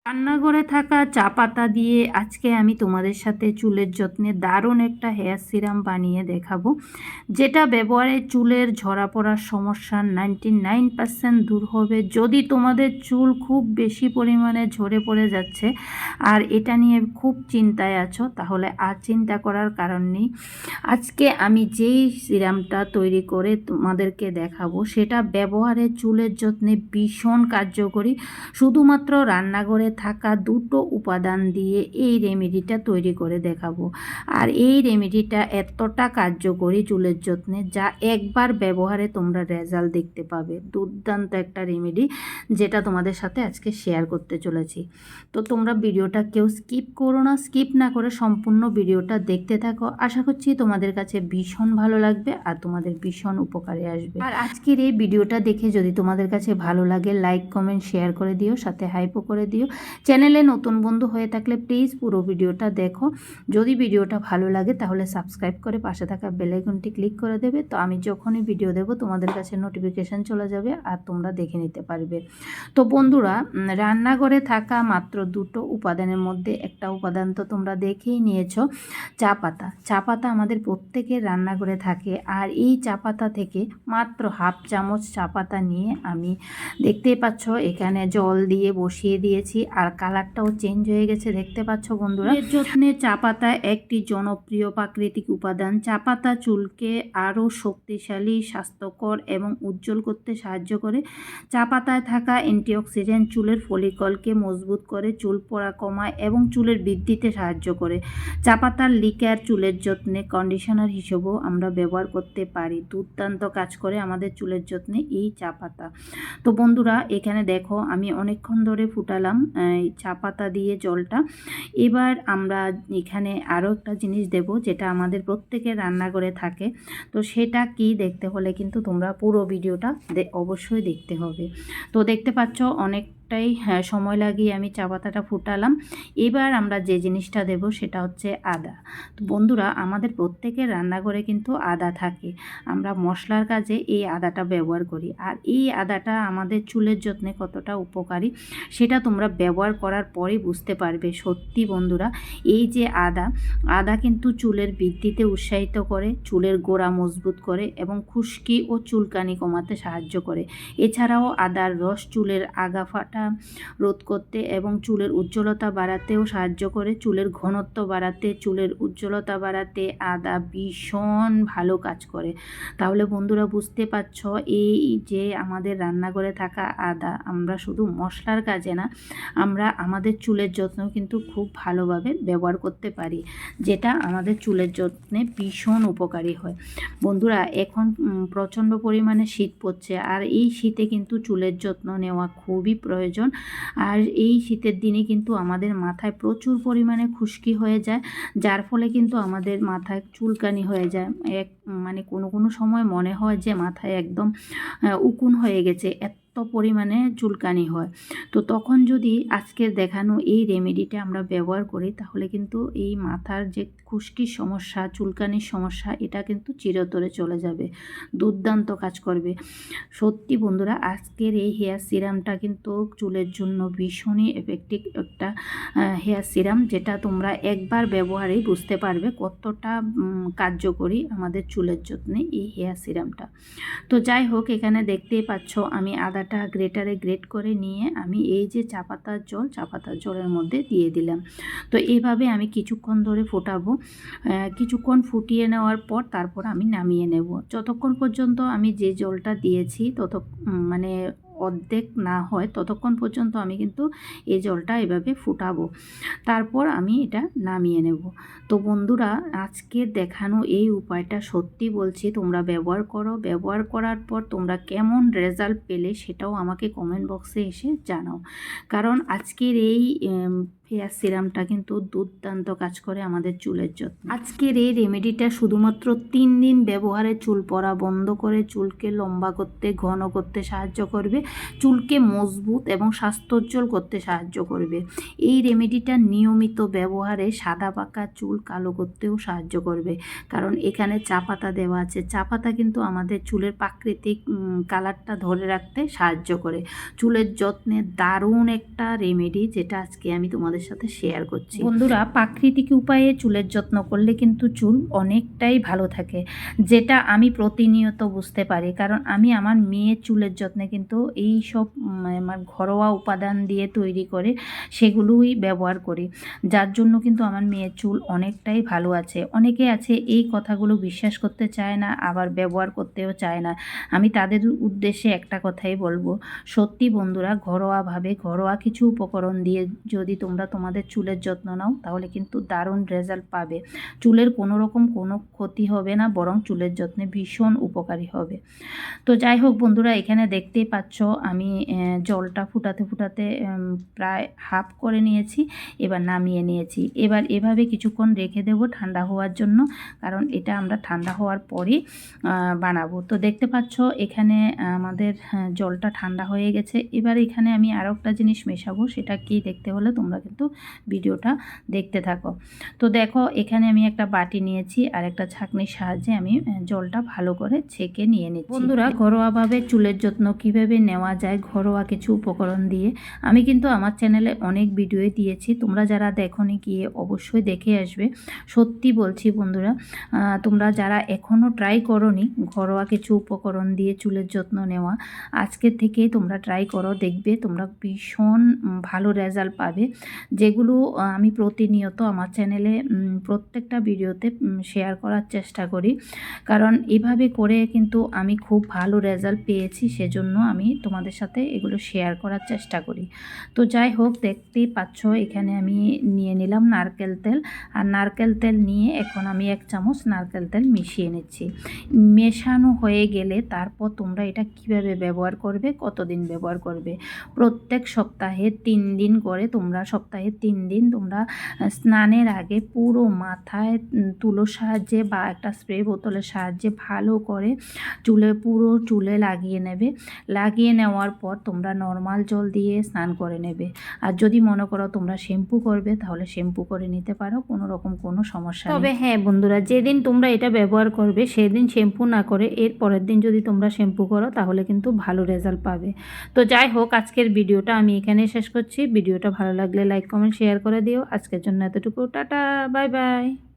রান্নাঘরে থাকা চা পাতা দিয়ে আজকে আমি তোমাদের সাথে চুলের যত্নে দারুণ একটা হেয়ার সিরাম বানিয়ে দেখাবো, যেটা ব্যবহারে চুলের ঝরা পড়ার সমস্যা 99% দূর হবে। যদি তোমাদের চুল খুব বেশি পরিমাণে ঝরে পড়ে যাচ্ছে আর এটা নিয়ে খুব চিন্তায় আছো, তাহলে আর চিন্তা করার কারণ নেই। আজকে আমি যেই সিরামটা তৈরি করে তোমাদেরকে দেখাবো সেটা ব্যবহারে চুলের যত্নে ভীষণ কার্যকরী। শুধুমাত্র রান্নাঘরে থাকা দুটো উপাদান দিয়ে এই রেমেডিটা তৈরি করে দেখাবো। আর এই রেমেডিটা এতটা কার্যকরী চুলের যত্নে, যা একবার ব্যবহারে তোমরা রেজাল্ট দেখতে পাবে। দুর্দান্ত একটা রেমেডি, যেটা তোমাদের সাথে আজকে শেয়ার করতে চলেছি। তো তোমরা ভিডিওটা কেউ স্কিপ করো না, স্কিপ না করে সম্পূর্ণ ভিডিওটা দেখতে থাকো। আশা করছি তোমাদের কাছে ভীষণ ভালো লাগবে আর তোমাদের ভীষণ উপকারে আসবে। আর আজকের এই ভিডিওটা দেখে যদি তোমাদের কাছে ভালো লাগে, লাইক কমেন্ট শেয়ার করে দিও, সাথে হাইপও করে দিও। চ্যানেলে নতুন বন্ধু হয়ে থাকলে প্লিজ পুরো ভিডিওটা দেখো। যদি ভিডিওটা ভালো লাগে তাহলে সাবস্ক্রাইব করে পাশে থাকা বেল আইকনটি ক্লিক করে দেবে। তো আমি যখনই ভিডিও দেব তোমাদের কাছে নোটিফিকেশান চলে যাবে আর তোমরা দেখে নিতে পারবে। তো বন্ধুরা, রান্নাঘরে থাকা মাত্র দুটো উপাদানের মধ্যে একটা উপাদান তো তোমরা দেখেই নিয়েছো, চা পাতা। চা পাতা আমাদের প্রত্যেকের রান্নাঘরে থাকে, আর এই চা পাতা থেকে মাত্র হাফ চামচ চা পাতা নিয়ে আমি দেখতেই পাচ্ছ এখানে জল দিয়ে বসিয়ে দিয়েছি, আর কালারটাও চেঞ্জ হয়ে গেছে দেখতে পাচ্ছ বন্ধুরা। এর যত্নে চা পাতা একটি জনপ্রিয় প্রাকৃতিক উপাদান। চা পাতা চুলকে আরও শক্তিশালী, স্বাস্থ্যকর এবং উজ্জ্বল করতে সাহায্য করে। চা পাতায় থাকা অ্যান্টিঅক্সিডেন্ট চুলের ফলিকলকে মজবুত করে, চুল পড়া কমায় এবং চুলের বৃদ্ধিতে সাহায্য করে। চা পাতার লিকার চুলের যত্নে কন্ডিশনার হিসেবেও আমরা ব্যবহার করতে পারি। দুর্দান্ত কাজ করে আমাদের চুলের যত্নে এই চা পাতা। তো বন্ধুরা, এখানে দেখো আমি অনেকক্ষণ ধরে ফুটালাম এই চা পাতা দিয়ে জলটা। এবার আমরা এখানে আরও একটা জিনিস দেব, যেটা আমাদের প্রত্যেকের রান্নাঘরে থাকে। তো সেটা কি দেখতে হলে কিন্তু তোমরা পুরো ভিডিওটা অবশ্যই দেখতে হবে। তো দেখতে পাচ্ছ অনেকটাই সময় লাগিয়ে আমি চা পাতাটা ফুটালাম। এবার আমরা যে জিনিসটা দেব সেটা হচ্ছে আদা। তো বন্ধুরা, আমাদের প্রত্যেকের রান্নাঘরে কিন্তু আদা থাকে। আমরা মশলার কাজে এই আদাটা ব্যবহার করি, আর এই আদাটা আমাদের চুলের যত্নে কতটা উপকারী সেটা তোমরা ব্যবহার করার পরেই বুঝতে পারবে। সত্যি বন্ধুরা, এই যে আদা কিন্তু চুলের বৃদ্ধিতে উৎসাহিত করে, চুলের গোড়া মজবুত করে এবং খুশকি ও চুলকানি কমাতে সাহায্য করে। এছাড়াও আদার রস চুলের আগা ফাটা রোধ করতে এবং চুলের উজ্জ্বলতা বাড়াতেও সাহায্য করে। চুলের ঘনত্ব বাড়াতে, চুলের উজ্জ্বলতা বাড়াতে আদা ভীষণ ভালো কাজ করে। তাহলে বন্ধুরা বুঝতে পারছ, এই যে আমাদের রান্নাঘরে থাকা আদা আমরা শুধু মশলার কাজে না, আমরা আমাদের চুলের যত্ন কিন্তু খুব ভালোভাবে ব্যবহার করতে পারি, যেটা আমাদের চুলের যত্নে ভীষণ উপকারী হয়। বন্ধুরা, এখন প্রচণ্ড পরিমাণে শীত পড়ছে, আর এই শীতে কিন্তু চুলের যত্ন নেওয়া খুবই প্রয়োজন। আর এই শীতের দিনে কিন্তু আমাদের মাথায় প্রচুর পরিমাণে খুশকি হয়ে যায়, যার ফলে কিন্তু আমাদের মাথায় চুলকানি হয়ে যায়। মানে কোনো সময় মনে হয় যে মাথায় একদম উকুন হয়ে গেছে, এত পরিমাণে চুলকানি হয়। তো তখন যদি আজকের দেখানো এই রেমেডিটা আমরা ব্যবহার করি, তাহলে কিন্তু এই মাথার যে খুশকির সমস্যা, চুলকানির সমস্যা, এটা কিন্তু চিরতরে চলে যাবে। দুর্দান্ত কাজ করবে। সত্যি বন্ধুরা, আজকের এই হেয়ার সিরামটা কিন্তু চুলের জন্য ভীষণই এফেক্টিভ একটা হেয়ার সিরাম, যেটা তোমরা একবার ব্যবহারেই বুঝতে পারবে কতটা কার্যকরী আমাদের চুলের যত্নে এই হেয়ার সিরামটা। তো যাই হোক, এখানে দেখতেই পাচ্ছ আমি আদাটা গ্রেটারে গ্রেট করে নিয়ে আমি এই যে চা পাতার জলের মধ্যে দিয়ে দিলাম। তো এইভাবে আমি কিছুক্ষণ ধরে ফোটাবো। কিছুক্ষণ ফুটিয়ে নেওয়ার পর তারপর আমি নামিয়ে নেব। যতক্ষণ পর্যন্ত আমি যে জলটা দিয়েছি মানে অর্ধেক না হয় ততক্ষণ পর্যন্ত আমি কিন্তু এই জলটা এভাবে ফুটাবো, তারপর আমি এটা নামিয়ে নেব। তো বন্ধুরা, আজকে দেখানো এই উপায়টা সত্যি বলছি তোমরা ব্যবহার করো। ব্যবহার করার পর তোমরা কেমন রেজাল্ট পেলে সেটাও আমাকে কমেন্ট বক্সে এসে জানাও। কারণ আজকের এই হেয়ার সিরামটা কিন্তু দুর্দান্ত কাজ করে আমাদের চুলের যত্ন। আজকের এই রেমেডিটা শুধুমাত্র 3 দিন ব্যবহারে চুল পড়া বন্ধ করে চুলকে লম্বা করতে, ঘন করতে সাহায্য করবে, চুলকে মজবুত এবং স্বাস্থ্যোজ্জ্বল করতে সাহায্য করবে। এই রেমেডিটা নিয়মিত ব্যবহারে সাদা পাকা চুল কালো করতেও সাহায্য করবে, কারণ এখানে চা পাতা দেওয়া আছে। চা পাতা কিন্তু আমাদের চুলের প্রাকৃতিক কালারটা ধরে রাখতে সাহায্য করে। চুলের যত্নে দারুণ একটা রেমেডি, যেটা আজকে আমি তোমাদের সাথে শেয়ার করছি। বন্ধুরা, প্রাকৃতিক উপায়ে চুলের যত্ন করলে কিন্তু চুল অনেকটাই ভালো থাকে, যেটা আমি প্রতিনিয়ত বুঝতে পারি, কারণ আমি আমার মেয়ের চুলের যত্নে কিন্তু এই সব আমার ঘরোয়া উপাদান দিয়ে তৈরি করে সেগুলোই ব্যবহার করি, যার জন্য কিন্তু আমার মেয়ের চুল অনেকটাই ভালো আছে। অনেকে আছে এই কথাগুলো বিশ্বাস করতে চায় না, আবার ব্যবহার করতেও চায় না। আমি তাদের উদ্দেশ্যে একটা কথাই বলবো, সত্যি বন্ধুরা, ঘরোয়াভাবে ঘরোয়া কিছু উপকরণ দিয়ে যদি তোমরা তোমাদের চুলের যত্ন নাও, তাহলে কিন্তু দারুণ রেজাল্ট পাবে। চুলের কোনো রকম কোনো ক্ষতি হবে না, বরং চুলের যত্নে ভীষণ উপকারী হবে। তো যাই হোক বন্ধুরা, এখানে দেখতেই পাচ্ছ আমি জলটা ফুটাতে ফুটাতে প্রায় হাফ করে নিয়েছি, এবার নামিয়ে নিয়েছি। এবার এভাবে কিছুক্ষণ রেখে দেবো ঠান্ডা হওয়ার জন্য, কারণ এটা আমরা ঠান্ডা হওয়ার পরই বানাবো। তো দেখতে পাচ্ছ এখানে আমাদের জলটা ঠান্ডা হয়ে গেছে। এবার এখানে আমি আরও একটা জিনিস মেশাবো, সেটা কি দেখতে হলে তোমরা কিন্তু ভিডিওটা দেখতে থাকো। তো দেখো, এখানে আমি একটা বাটি নিয়েছি আর একটা ছাঁকনির সাহায্যে আমি জলটা ভালো করে ছেঁকে নিয়ে নিচ্ছি। বন্ধুরা, ঘরোয়াভাবে চুলের যত্ন কিভাবে নেওয়া যায় ঘরোয়া কিছু উপকরণ দিয়ে, আমি কিন্তু আমার চ্যানেলে অনেক ভিডিও দিয়েছি, তোমরা যারা দেখোনি গিয়ে অবশ্যই দেখে আসবে। সত্যি বলছি বন্ধুরা, তোমরা যারা এখনও ট্রাই করোনি ঘরোয়া কিছু উপকরণ দিয়ে চুলের যত্ন নেওয়া, আজকের থেকেই তোমরা ট্রাই করো, দেখবে তোমরা ভীষণ ভালো রেজাল্ট পাবে, যেগুলো আমি প্রতিনিয়ত আমার চ্যানেলে প্রত্যেকটা ভিডিওতে শেয়ার করার চেষ্টা করি, কারণ এভাবে করে কিন্তু আমি খুব ভালো রেজাল্ট পেয়েছি, সেজন্য আমি তোমাদের সাথে এগুলো শেয়ার করার চেষ্টা করি। তো যাই হোক, দেখতেই পাচ্ছ এখানে আমি নিয়ে নিলাম নারকেল তেল, আর নারকেল তেল নিয়ে এখন আমি 1 চামচ নারকেল তেল মিশিয়ে নিচ্ছি। মেশানো হয়ে গেলে তারপর তোমরা এটা কিভাবে ব্যবহার করবে, কতদিন ব্যবহার করবে, প্রত্যেক সপ্তাহে 3 দিন করে তোমরা, সপ্তাহে 3 দিন তোমরা স্নানের আগে পুরো মাথায় তুলোর সাহায্যে বা একটা স্প্রে বোতলের সাহায্যে ভালো করে পুরো চুলে লাগিয়ে নেবে। লাগিয়ে নেওয়ার পর তোমরা নর্মাল জল দিয়ে স্নান করে নেবে। আর যদি মনে করো তোমরা শ্যাম্পু করবে, তাহলে শ্যাম্পু করে নিতে পারো, কোনো রকম কোনো সমস্যা নেই। তবে হ্যাঁ বন্ধুরা, যেদিন তোমরা এটা ব্যবহার করবে সেদিন শ্যাম্পু না করে এর পরের দিন যদি তোমরা শ্যাম্পু করো, তাহলে কিন্তু ভালো রেজাল্ট পাবে। তো যাই হোক, আজকের ভিডিওটা আমি এখানে শেষ করছি। ভিডিওটা ভালো লাগলে লাইক কমেন্ট শেয়ার করে দিও। আজকের জন্য এতটুকু, টাটা, বাই বাই।